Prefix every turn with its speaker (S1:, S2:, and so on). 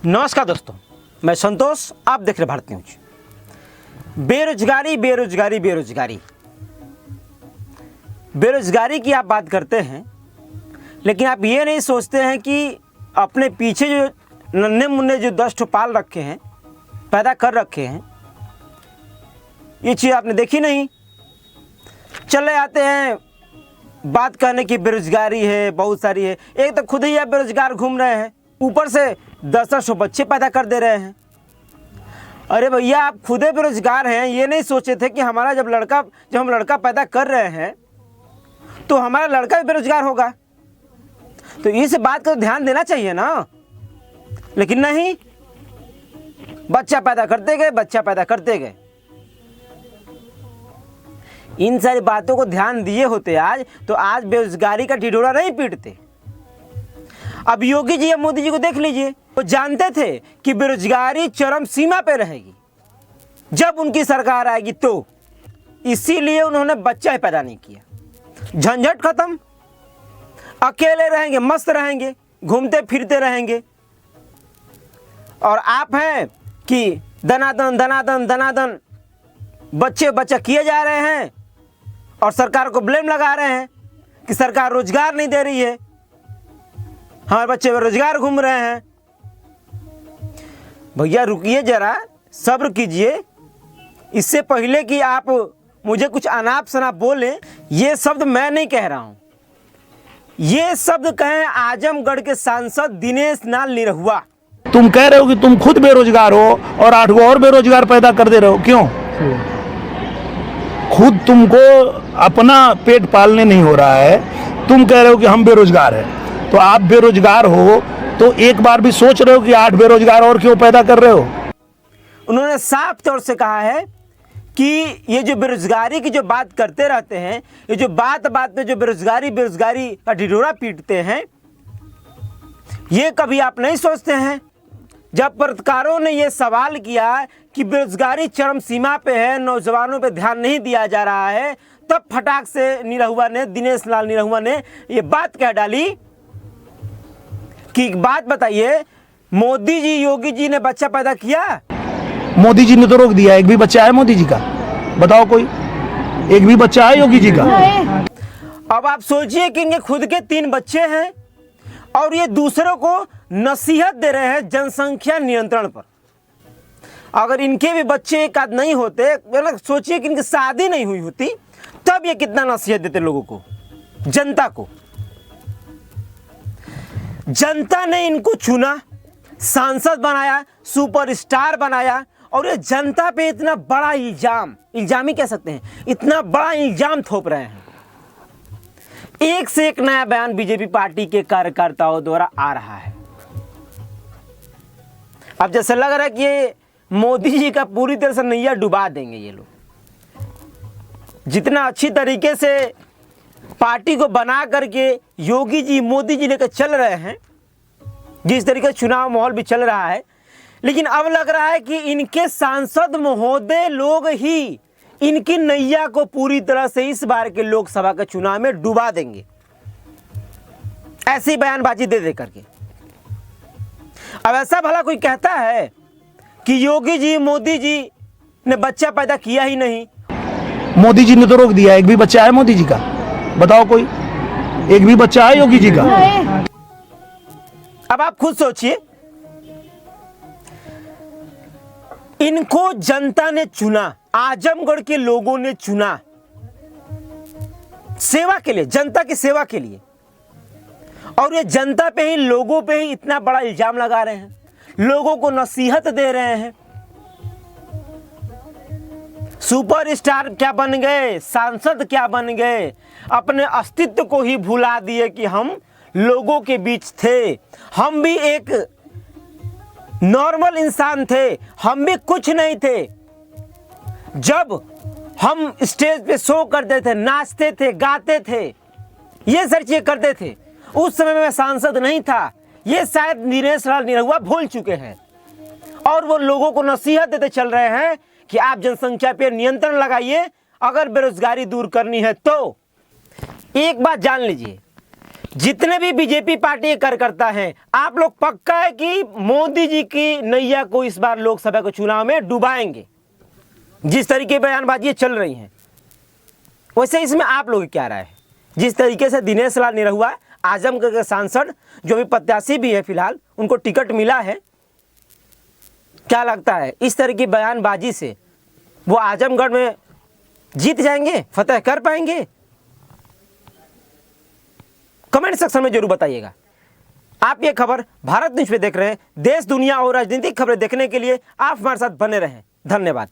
S1: नमस्कार दोस्तों, मैं संतोष, आप देख रहे भारत न्यूज। बेरोजगारी बेरोजगारी बेरोजगारी बेरोजगारी की आप बात करते हैं, लेकिन आप ये नहीं सोचते हैं कि अपने पीछे जो नन्हे मुन्ने जो 10 ठो पाल रखे हैं, पैदा कर रखे हैं, ये चीज़ आपने देखी नहीं। चले आते हैं बात करने की बेरोजगारी है, बहुत सारी है। एक तो खुद ही आप बेरोजगार घूम रहे हैं, ऊपर से 10-10 बच्चे पैदा कर दे रहे हैं। अरे भैया, आप खुद ही बेरोजगार हैं। ये नहीं सोचे थे कि हमारा जब हम लड़का पैदा कर रहे हैं तो हमारा लड़का भी बेरोजगार होगा, तो इस बात को ध्यान देना चाहिए ना। लेकिन नहीं, बच्चा पैदा करते गए। इन सारी बातों को ध्यान दिए होते आज, तो आज बेरोजगारी का ढिढोरा नहीं पीटते। अब योगी जी या मोदी जी को देख लीजिए, वो जानते थे कि बेरोजगारी चरम सीमा पे रहेगी जब उनकी सरकार आएगी, तो इसीलिए उन्होंने बच्चा ही पैदा नहीं किया। झंझट खत्म, अकेले रहेंगे, मस्त रहेंगे, घूमते फिरते रहेंगे। और आप हैं कि दनादन बच्चा किए जा रहे हैं और सरकार को ब्लेम लगा रहे हैं कि सरकार रोजगार नहीं दे रही है, हमारे बच्चे बेरोजगार घूम रहे हैं। भैया रुकिए जरा, सब्र कीजिए। इससे पहले कि आप मुझे कुछ अनाप शनाप बोलें, ये शब्द मैं नहीं कह रहा हूं, ये शब्द कहें आजमगढ़ के सांसद दिनेश लाल निरहुआ।
S2: तुम कह रहे हो कि तुम खुद बेरोजगार हो और 8 और बेरोजगार पैदा कर दे रहे हो, क्यों? खुद तुमको अपना पेट पालने नहीं हो रहा है, तुम कह रहे हो कि हम बेरोजगार हैं। तो आप बेरोजगार हो तो एक बार भी सोच रहे हो कि 8 बेरोजगार और क्यों पैदा कर रहे हो?
S1: उन्होंने साफ तौर से कहा है कि ये जो बेरोजगारी की जो बात करते रहते हैं, ये जो बात में जो बेरोजगारी का ढिढोरा पीटते हैं, ये कभी आप नहीं सोचते हैं। जब पत्रकारों ने ये सवाल किया कि बेरोजगारी चरम सीमा पे है, नौजवानों पे ध्यान नहीं दिया जा रहा है, तब फटाक से दिनेश लाल निरहुआ ने ये बात कह डाली कि बात बताइए, मोदी जी योगी जी ने बच्चा पैदा किया?
S2: मोदी जी ने तो रोक दिया। एक भी बच्चा है मोदी जी का? बताओ कोई, एक भी बच्चा है योगी जी का?
S1: अब आप सोचिए कि इनके खुद के 3 बच्चे हैं और ये दूसरों को नसीहत दे रहे हैं जनसंख्या नियंत्रण पर। अगर इनके भी बच्चे एक आध नहीं होते, मतलब सोचिए कि इनकी शादी नहीं हुई होती, तब ये कितना नसीहत देते लोगों को, जनता को। जनता ने इनको चुना, सांसद बनाया, सुपरस्टार बनाया, और ये जनता पे इतना बड़ा इल्जाम ही कह सकते हैं, इतना बड़ा इल्जाम थोप रहे हैं। एक से एक नया बयान बीजेपी पार्टी के कार्यकर्ताओं द्वारा आ रहा है। अब जैसे लग रहा है कि ये मोदी जी का पूरी तरह से नैया डुबा देंगे ये लोग। जितना अच्छी तरीके से पार्टी को बना करके योगी जी मोदी जी लेकर चल रहे हैं, जिस तरीके से चुनाव माहौल भी चल रहा है, लेकिन अब लग रहा है कि इनके सांसद महोदय लोग ही इनकी नैया को पूरी तरह से इस बार के लोकसभा के चुनाव में डुबा देंगे, ऐसी बयानबाजी दे करके। अब ऐसा भला कोई कहता है कि योगी जी मोदी जी ने बच्चा पैदा किया ही नहीं?
S2: मोदी जी ने तो रोक दिया। एक भी बच्चा है मोदी जी का? बताओ कोई, एक भी बच्चा है योगी जी का?
S1: अब आप खुद सोचिए, इनको जनता ने चुना, आजमगढ़ के लोगों ने चुना सेवा के लिए, जनता की सेवा के लिए, और ये जनता पे ही, लोगों पे ही इतना बड़ा इल्जाम लगा रहे हैं, लोगों को नसीहत दे रहे हैं। सुपरस्टार क्या बन गए, सांसद क्या बन गए, अपने अस्तित्व को ही भुला दिए कि हम लोगों के बीच थे, हम भी एक नॉर्मल इंसान थे, हम भी कुछ नहीं थे। जब हम स्टेज पे शो करते थे, नाचते थे, गाते थे, ये सारी चीजें करते थे, उस समय में मैं सांसद नहीं था। ये शायद दिनेश लाल निरहुआ भूल चुके हैं, और वो लोगों को नसीहत देते चल रहे हैं कि आप जनसंख्या पे नियंत्रण लगाइए, अगर बेरोजगारी दूर करनी है तो। एक बात जान लीजिए जितने भी बीजेपी पार्टी के कार्यकर्ता हैं, आप लोग पक्का है कि मोदी जी की नैया को इस बार लोकसभा के चुनाव में डुबाएंगे। जिस तरीके बयानबाजी चल रही हैं, वैसे इसमें आप लोग क्या राय है? जिस तरीके से दिनेश लाल निरहुआ आजमगढ़ के सांसद जो भी प्रत्याशी भी है फिलहाल, उनको टिकट मिला है, क्या लगता है इस तरह की बयानबाजी से वो आजमगढ़ में जीत जाएंगे, फतह कर पाएंगे? कमेंट सेक्शन में जरूर बताइएगा। आप ये खबर भारत न्यूज़ पे देख रहे हैं। देश, दुनिया और राजनीतिक खबरें देखने के लिए आप हमारे साथ बने रहें। धन्यवाद।